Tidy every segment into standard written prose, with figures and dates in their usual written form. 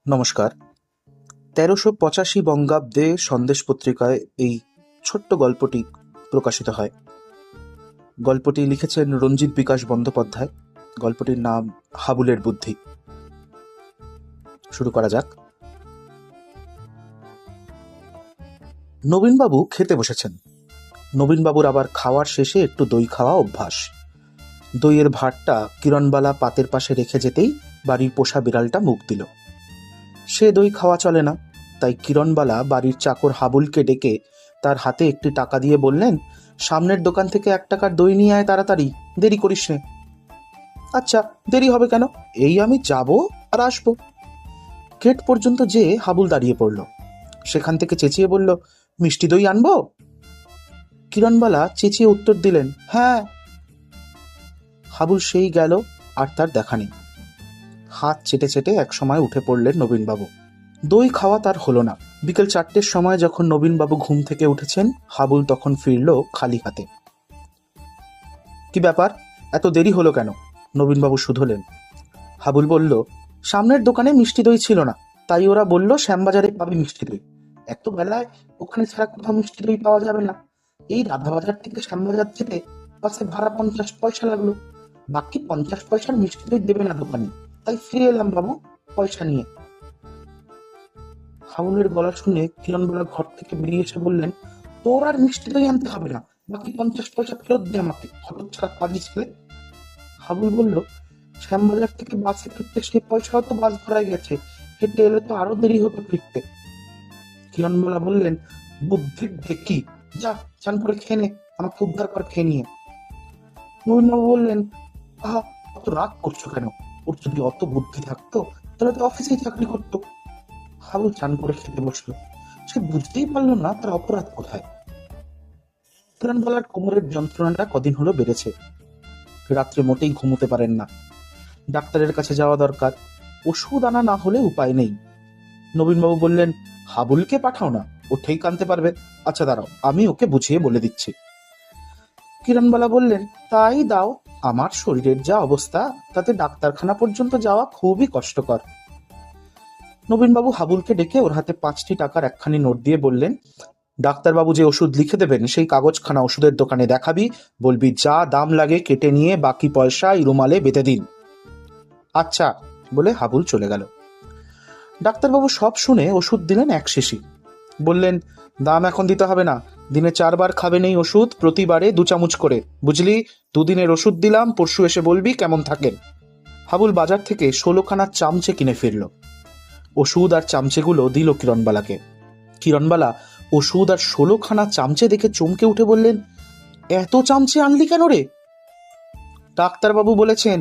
নমস্কার। ১৩৮৫ বঙ্গাব্দে সন্দেশ পত্রিকায় এই ছোট্ট গল্পটি প্রকাশিত হয়। গল্পটি লিখেছেন রঞ্জিত বিকাশ বন্দ্যোপাধ্যায়। গল্পটির নাম হাবুলের বুদ্ধি। শুরু করা যাক। নবীনবাবু খেতে বসেছেন। নবীনবাবুর আবার খাওয়ার শেষে একটু দই খাওয়া অভ্যাস। দইয়ের ভাঁড়টা কিরণবালা পাতের পাশে রেখে যেতেই বাড়ির পোষা বিড়ালটা মুখ দিল। সে দই খাওয়া চলে না, তাই কিরণবালা বাড়ির চাকর হাবুলকে ডেকে তার হাতে একটি টাকা দিয়ে বললেন, সামনের দোকান থেকে 1 টাকার দই নিয়ে আয়, তাড়াতাড়ি, দেরি করিস নে। আচ্ছা, দেরি হবে কেন, এই আমি যাব আর আসবো। গেট পর্যন্ত যেয়ে হাবুল দাঁড়িয়ে পড়ল। সেখান থেকে চেঁচিয়ে বলল, মিষ্টি দই আনবো? কিরণবালা চেঁচিয়ে উত্তর দিলেন, হ্যাঁ। হাবুল সেই গেল, আর তার দেখা নেই। হাত চেটে চেটে একসময় উঠে পড়লেন নবীনবাবু। দই খাওয়া তার হলো না। বিকেল 4টের সময় যখন নবীনবাবু ঘুম থেকে উঠেছেন, হাবুল তখন ফিরল খালি হাতে। কি ব্যাপার, এত দেরি হলো কেন? নবীনবাবু শুধলেন। হাবুল বলল, সামনের দোকানে মিষ্টি দই ছিল না, তাই ওরা বলল শ্যামবাজারে পাবে মিষ্টি দই। এত বেলায় ওখানে ছাড়া কোথাও মিষ্টি দই পাওয়া যাবে না। এই রাধাবাজার থেকে শ্যামবাজার যেতে বাসে ভাড়া 50 পয়সা লাগলো। বাকি 50 পয়সার মিষ্টি দই দেবে না দোকানে, তাই ফিরে এলাম বাবু, পয়সা নিয়ে। হাবুলের গলা শুনে কিরণবালা ঘর থেকে বেরিয়ে এসে বললেন, তোর আর মিষ্টি দই আনতে হবে না, বাকি 50 পয়সা ফেরত দে আমাকে, হতচ্ছাড়া কাজী ছেলে। হাবুল বলল, শ্যামবাজার থেকে বাসে ফিরতে সেই পয়সাও তো বাস ভাড়ায় গেছে, হেঁটে এলে তো আরো দেরি হতো ফিরতে। কিরণবালা বললেন, বুদ্ধির ঢেকি, যা চান করে খেয়ে নে, আমাকে উদ্ধার কর খেয়ে নিয়ে। নবীনবাবু বললেন, আহা, অত রাগ করছো কেন? ওর যদি অত বুদ্ধি থাকতো তাহলে তো অফিসেই চাকরি করতো। হাবুল চান করে খেতে বসলো। সে বুঝতেই পারলো না তার অপরাধ কোথায়। কিরণবালার কোমরের যন্ত্রণাটা কদিন হলো বেড়েছে। রাত্রে মোটেই ঘুমোতে পারেন না। ডাক্তারের কাছে যাওয়া দরকার, ওষুধ আনা না হলে উপায় নেই। নবীনবাবু বললেন, হাবুলকে পাঠাও না, ও ঠিক আনতে পারবে। আচ্ছা দাঁড়াও, আমি ওকে বুঝিয়ে বলে দিচ্ছি। কিরণবালা বললেন, তাই দাও, আমার শরীরের যা অবস্থা, তাতে ডাক্তারখানা পর্যন্ত যাওয়া খুবই কষ্টকর। নবীনবাবু হাবুলকে ডেকে ওর হাতে 5টি টাকার একখানি নোট দিয়ে বললেন, ডাক্তারবাবু যে ওষুধ লিখে দেবেন সেই কাগজখানা ওষুধের দোকানে দেখাবি, বলবি যা দাম লাগে কেটে নিয়ে বাকি পয়সা এই রুমালে বেঁধে দিন। আচ্ছা বলে হাবুল চলে গেল। ডাক্তারবাবু সব শুনে ওষুধ দিলেন 1 শিশি। বললেন, দাম এখন দিতে হবে না, দিনে 4 বার খাবেন এই ওষুধ, প্রতিবারে 2 চামচ করে, বুঝলি? 2 দিনের ওষুধ দিলাম, পরশু এসে বলবি কেমন থাকেন। হাবুল বাজার থেকে 16খানা চামচে কিনে ফিরল। ওষুধ আর চামচেগুলো দিল কিরণবালাকে। কিরণবালা ওষুধ আর 16খানা চামচে দেখে চমকে উঠে বললেন, এত চামচে আনলি কেন রে? ডাক্তারবাবু বলেছেন।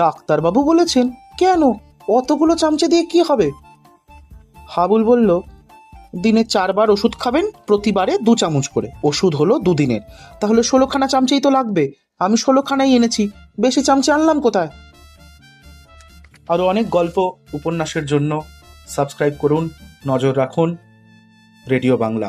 ডাক্তারবাবু বলেছেন? কেন, অতগুলো চামচে দিয়ে কি হবে? হাবুল বলল, দিনে 4 বার ওষুধ খাবেন, প্রতিবারে 2 চামচ করে, ওষুধ হলো 2 দিনের, তাহলে 16খানা চামচেই তো লাগবে। আমি 16খানাই এনেছি, বেশি চামচে আনলাম কোথায়? আরো অনেক গল্প উপন্যাসের জন্য সাবস্ক্রাইব করুন, নজর রাখুন রেডিও বাংলা।